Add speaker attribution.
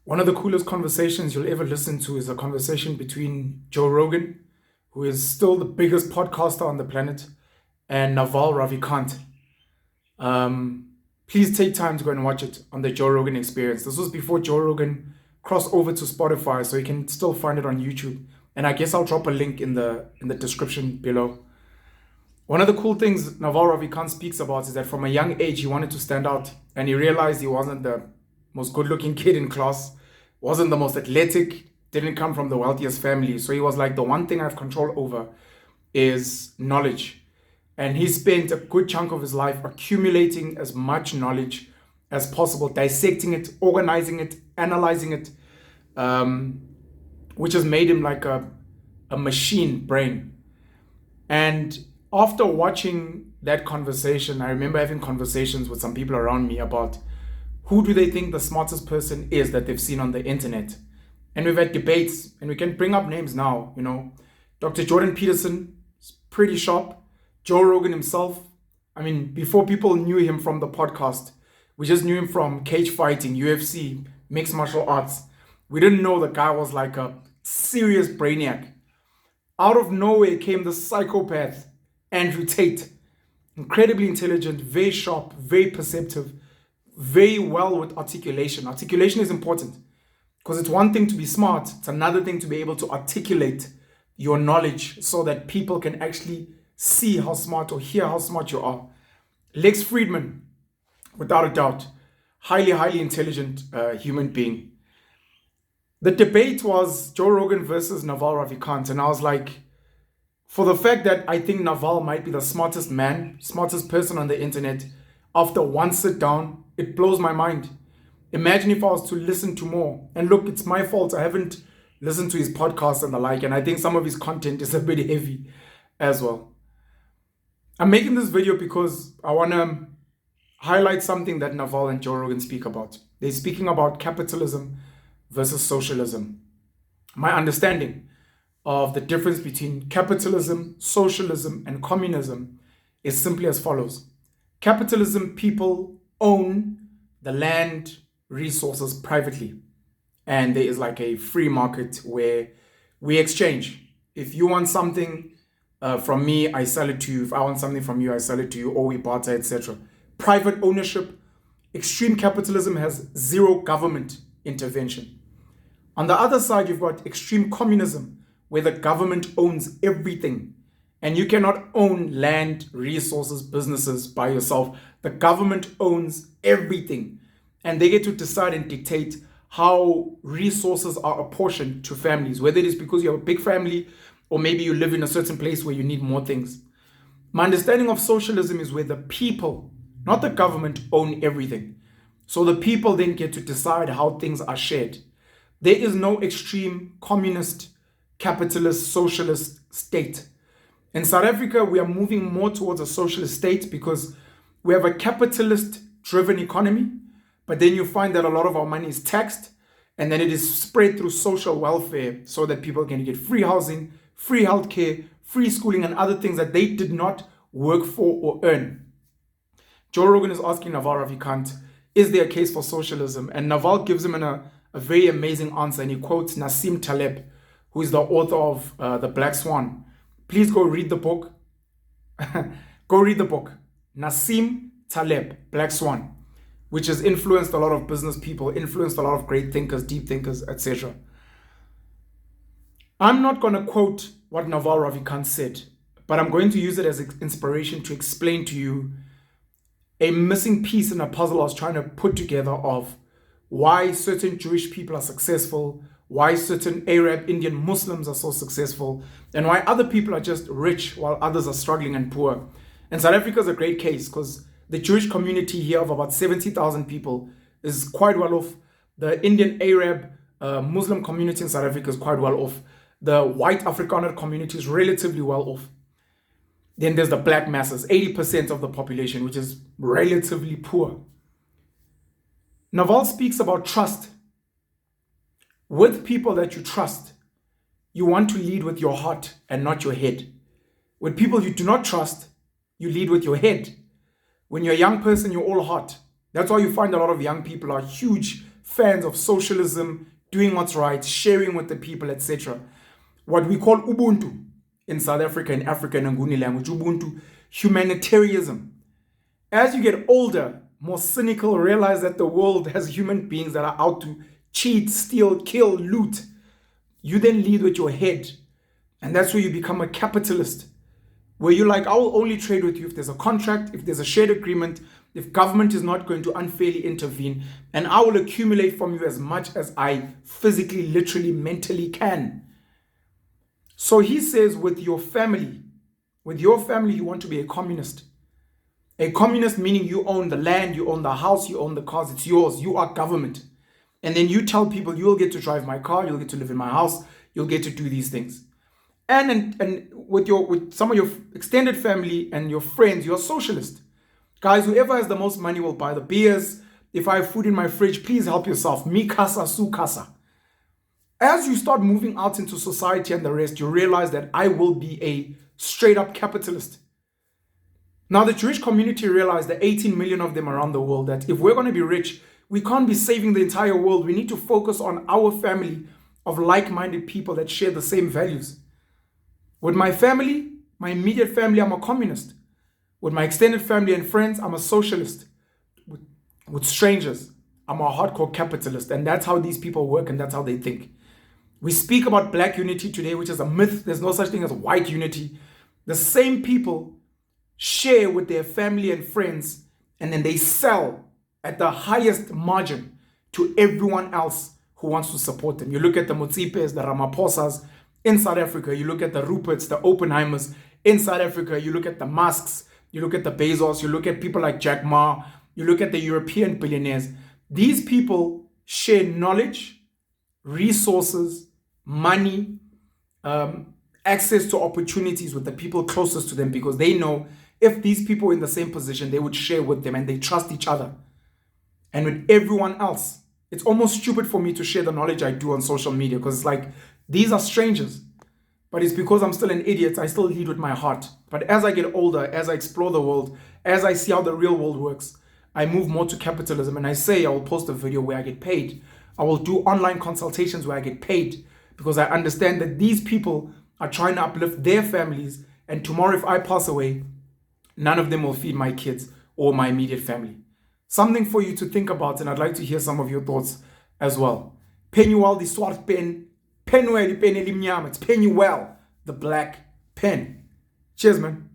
Speaker 1: One of the coolest conversations you'll ever listen to is a conversation between Joe Rogan, who is still the biggest podcaster on the planet, and Naval Ravikant. Please take time to go and watch it on the Joe Rogan Experience. This was before Joe Rogan crossed over to Spotify, so you can still find it on YouTube. And I guess I'll drop a link in the description below. One of the cool things Naval Ravikant speaks about is that from a young age he wanted to stand out, and he realized he wasn't the most good-looking kid in class, wasn't the most athletic, didn't come from the wealthiest family. So he was like, the one thing I have control over is knowledge. And he spent a good chunk of his life accumulating as much knowledge as possible, dissecting it, organizing it, analyzing it, which has made him like a machine brain. And after watching that conversation, I remember having conversations with some people around me about who do they think the smartest person is that they've seen on the internet. And we've had debates, and we can bring up names now. Dr. Jordan Peterson is pretty sharp. Joe Rogan himself, before people knew him from the podcast, we just knew him from cage fighting, UFC, mixed martial arts. We didn't know the guy was like a serious brainiac. Out of nowhere came the psychopath, Andrew Tate. Incredibly intelligent, very sharp, very perceptive, very well with articulation. Articulation is important because it's one thing to be smart. It's another thing to be able to articulate your knowledge so that people can actually see how smart or hear how smart you are. Lex Friedman, without a doubt, highly, highly intelligent human being. The debate was Joe Rogan versus Naval Ravikant. And I was like, for the fact that I think Naval might be the smartest man, smartest person on the internet, after one sit down, it blows my mind. Imagine if I was to listen to more. And look, it's my fault. I haven't listened to his podcast and the like. And I think some of his content is a bit heavy as well. I'm making this video because I want to highlight something that Naval and Joe Rogan speak about. They're speaking about capitalism versus socialism. My understanding of the difference between capitalism, socialism, and communism is simply as follows. Capitalism, people own the land resources privately. And there is like a free market where we exchange. If you want something from me, I sell it to you. If I want something from you, I sell it to you, or we barter, etc. Private ownership. Extreme capitalism has zero government intervention. On the other side, you've got extreme communism, where the government owns everything. And you cannot own land, resources, businesses by yourself. The government owns everything. And they get to decide and dictate how resources are apportioned to families, whether it is because you have a big family or maybe you live in a certain place where you need more things. My understanding of socialism is where the people, not the government, own everything. So the people then get to decide how things are shared. There is no extreme communist, capitalist, socialist state. In South Africa, we are moving more towards a socialist state because we have a capitalist-driven economy, but then you find that a lot of our money is taxed, and then it is spread through social welfare so that people can get free housing, free healthcare, free schooling, and other things that they did not work for or earn. Joe Rogan is asking Naval Ravikant, is there a case for socialism? And Naval gives him a very amazing answer, and he quotes Nassim Taleb, who is the author of The Black Swan. Please go read the book. Go read the book. Nassim Taleb, Black Swan, which has influenced a lot of business people, influenced a lot of great thinkers, deep thinkers, etc. I'm not going to quote what Naval Ravikant said, but I'm going to use it as inspiration to explain to you a missing piece in a puzzle I was trying to put together of why certain Jewish people are successful, why certain Arab, Indian, Muslims are so successful, and why other people are just rich while others are struggling and poor. And South Africa is a great case because the Jewish community here of about 70,000 people is quite well off. The Indian, Arab, Muslim community in South Africa is quite well off. The white Afrikaner community is relatively well off. Then there's the black masses, 80% of the population, which is relatively poor. Naval speaks about trust. With people that you trust, you want to lead with your heart and not your head. With people you do not trust, you lead with your head. When you're a young person, you're all heart. That's why you find a lot of young people are huge fans of socialism, doing what's right, sharing with the people, etc. What we call Ubuntu in South Africa, in African and Nguni language, Ubuntu, humanitarianism. As you get older, more cynical, realize that the world has human beings that are out to cheat, steal, kill, loot. You then lead with your head. And that's where you become a capitalist, where you're like, I will only trade with you if there's a contract, if there's a shared agreement, if government is not going to unfairly intervene, and I will accumulate from you as much as I physically, literally, mentally can. So he says, with your family, you want to be a communist. A communist meaning you own the land, you own the house, you own the cars, it's yours, you are government. And then you tell people, you'll get to drive my car, you'll get to live in my house, you'll get to do these things. And with some of your extended family and your friends, you're a socialist. Guys, whoever has the most money will buy the beers. If I have food in my fridge, please help yourself. Mi casa, su casa. As you start moving out into society and the rest, you realize that I will be a straight up capitalist. Now, the Jewish community realized, that 18 million of them around the world, that if we're going to be rich, we can't be saving the entire world. We need to focus on our family of like-minded people that share the same values. With my family, my immediate family, I'm a communist. With my extended family and friends, I'm a socialist. With strangers, I'm a hardcore capitalist. And that's how these people work and that's how they think. We speak about black unity today, which is a myth. There's no such thing as white unity. The same people share with their family and friends, and then they sell at the highest margin to everyone else who wants to support them. You look at the Mutsipes, the Ramaphosas in South Africa. You look at the Ruperts, the Oppenheimers in South Africa. You look at the Musks. You look at the Bezos. You look at people like Jack Ma. You look at the European billionaires. These people share knowledge, resources, money, access to opportunities with the people closest to them, because they know if these people were in the same position, they would share with them and they trust each other. And with everyone else, it's almost stupid for me to share the knowledge I do on social media, because it's like, these are strangers. But it's because I'm still an idiot. I still lead with my heart. But as I get older, as I explore the world, as I see how the real world works, I move more to capitalism. And I say I will post a video where I get paid. I will do online consultations where I get paid, because I understand that these people are trying to uplift their families. And tomorrow, if I pass away, none of them will feed my kids or my immediate family. Something for you to think about, and I'd like to hear some of your thoughts as well. Penuel the swart pen, Penuel the pen elimnyama, it's Penuel the black pen. Cheers, man.